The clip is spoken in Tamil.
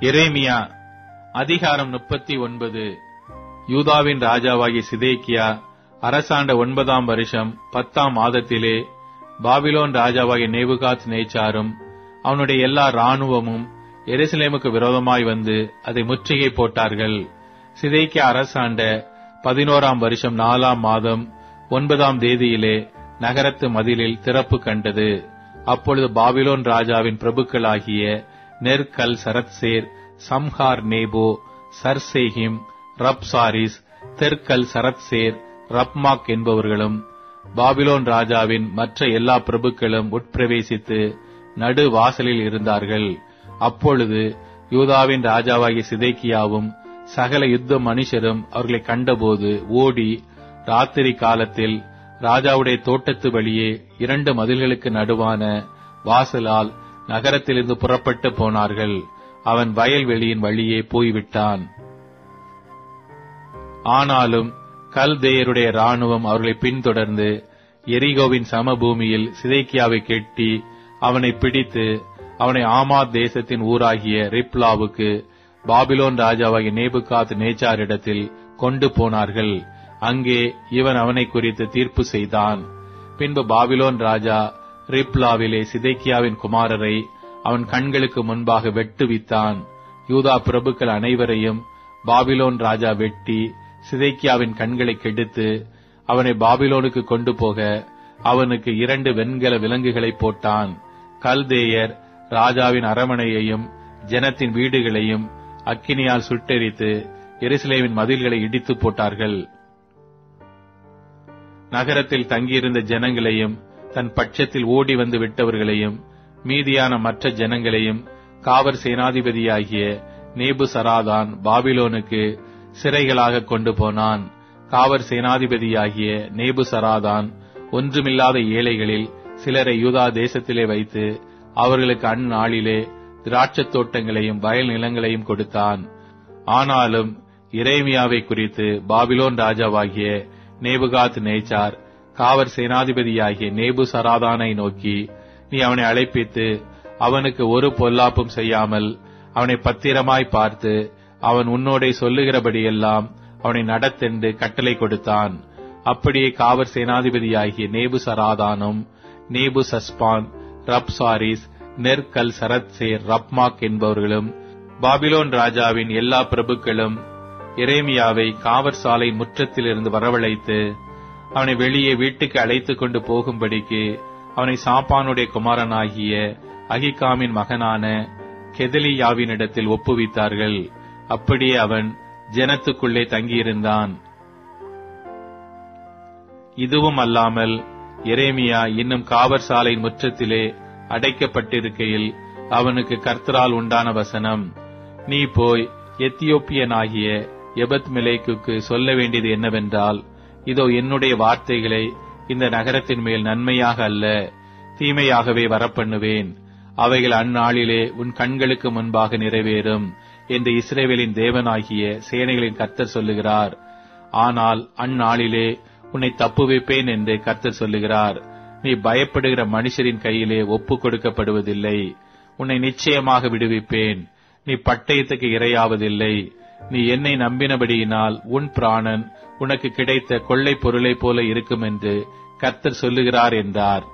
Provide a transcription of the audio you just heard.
எரேமியா அதிகாரம் 39. யூதாவின் ராஜாவாகிய சிதேக்கியா அரசாண்ட 9ஆம் வருஷம் 10ஆம் மாதத்திலே பாபிலோன் ராஜாவாகிய நேபுகாத் நேச்சாரும் அவனுடைய எல்லா இராணுவமும் எருசலேமுக்கு விரோதமாய் வந்து அதை முற்றுகை போட்டார்கள். சிதேக்கியா அரசாண்ட 11ஆம் வருஷம் 4ஆம் மாதம் 9ஆம் தேதியிலே நகரத்து மதிலில் திறப்பு கண்டது. அப்பொழுது பாபிலோன் ராஜாவின் பிரபுக்களாகிய நெர்கல் சரத்சேர், சம்ஹார் நேபோ, சர்சேகிம், ரப்சாரிஸ், தெர்கல் சரத்சேர், ரப்மாக் என்பவர்களும் பாபிலோன் ராஜாவின் மற்ற எல்லா பிரபுக்களும் உட்பிரவேசித்து நடு வாசலில் இருந்தார்கள். அப்பொழுது யூதாவின் ராஜாவாகிய சிதேக்கியாவும் சகல யுத்த மனுஷரும் அவர்களை கண்டபோது ஓடி ராத்திரி காலத்தில் ராஜாவுடைய தோட்டத்து வழியே 2 மதில்களுக்கு நடுவான வாசலால் நகரத்திலிருந்து புறப்பட்டு போனார்கள். அவன் வயல்வெளியின் வழியே போய்விட்டான். ஆனாலும் கல்தேயருடைய இராணுவம் அவர்களை பின்தொடர்ந்து எரிகோவின் சமபூமியில் சிதேக்கியாவை கெட்டி அவனை பிடித்து அவனை ஆமாத் தேசத்தின் ஊராகிய ரிப்லாவுக்கு பாபிலோன் ராஜாவாகிய நேபுகாத் நேச்சாரிடத்தில் கொண்டு போனார்கள். அங்கே இவன் அவனை குறித்து தீர்ப்பு செய்தான். பின்பு பாபிலோன் ராஜா ரிப்லாவிலே சிதேக்கியாவின் குமாரரை அவன் கண்களுக்கு முன்பாக வெட்டுவித்தான். யூதா பிரபுக்கள் அனைவரையும் பாபிலோன் ராஜா வெட்டி சிதேக்கியாவின் கண்களை கெடுத்து அவனை பாபிலோனுக்கு கொண்டு போக அவனுக்கு 2 வெண்கல விலங்குகளை போட்டான். கல்தேயர் ராஜாவின் அரமனையையும் ஜனத்தின் வீடுகளையும் அக்கினியால் சுட்டெரித்து எருசலேமின் மதில்களை இடித்து போட்டார்கள். நகரத்தில் தங்கியிருந்த ஜனங்களையும் தன் பட்சத்தில் ஓடி வந்து விட்டவர்களையும் மீதியான மற்ற ஜனங்களையும் காவற் சேனாதிபதியாகிய நேபுசராதான் பாபிலோனுக்கு சிறைகளாக கொண்டு போனான். காவற் சேனாதிபதியாகிய நேபுசராதான் ஒன்றுமில்லாத ஏழைகளில் சிலரை யூதா தேசத்திலே வைத்து அவர்களுக்கு அந்நாளிலே திராட்சத் தோட்டங்களையும் வயல் நிலங்களையும் கொடுத்தான். ஆனாலும் எரேமியாவை குறித்து பாபிலோன் ராஜாவாகிய நேபுகாத் நேச்சார் காவற் சேனாதிபதியாகிய நேபுசராதானை நோக்கி, நீ அவனை அழைப்பித்து அவனுக்கு ஒரு பொல்லாப்பும் செய்யாமல் அவனை பத்திரமாய் பார்த்து அவன் உன்னோடே சொல்லுகிறபடியெல்லாம் அவனை நடத்தென்று கட்டளை கொடுத்தான். அப்படியே காவற் சேனாதிபதியாகிய நேபுசராதானும் நேபுசஸ்பான், ரப்சாரிஸ், நெர்கல் சரத்சேர், ரப்மாக் என்பவர்களும் பாபிலோன் ராஜாவின் எல்லா பிரபுக்களும் எரேமியாவை காவற் சாலை முற்றத்திலிருந்து வரவழைத்து அவனை வெளியே வீட்டுக்கு அழைத்துக் கொண்டு போகும்படிக்கு அவனை சாப்பானுடைய குமாரனாகிய அகிகாமின் மகனான கெதலியாவினிடத்தில் ஒப்புவித்தார்கள். அப்படியே அவன் ஜனத்துக்குள்ளே தங்கியிருந்தான். இதுவும் அல்லாமல் எரேமியா இன்னும் காவற் சாலை முற்றத்திலே அடைக்கப்பட்டிருக்கையில் அவனுக்கு கர்த்தரால் உண்டான வசனம், நீ போய் எத்தியோப்பியனாகிய எபத்மெலேக்குக்கு சொல்ல வேண்டியது என்னவென்றால், இதோ என்னுடைய வார்த்தைகளை இந்த நகரத்தின் மேல் நன்மையாக அல்ல தீமையாகவே வரப்பண்ணுவேன். அவைகள் அந்நாளிலே உன் கண்களுக்கு முன்பாக நிறைவேறும் என்று இஸ்ரவேலின் தேவனாகிய சேனைகளின் கர்த்தர் சொல்லுகிறார். ஆனால் அந்நாளிலே உன்னை தப்புவிப்பேன் என்று கர்த்தர் சொல்லுகிறார். நீ பயப்படுகிற மனுஷரின் கையிலே ஒப்புக் கொடுக்கப்படுவதில்லை. உன்னை நிச்சயமாக விடுவிப்பேன். நீ பட்டயத்துக்கு இரையாவதில்லை. நீ என்னை நம்பினபடியினால் உன் பிராணன் உனக்கு கிடைத்த கொள்ளை பொருளைப் போல இருக்கும் என்று கர்த்தர் சொல்லுகிறார் என்றார்.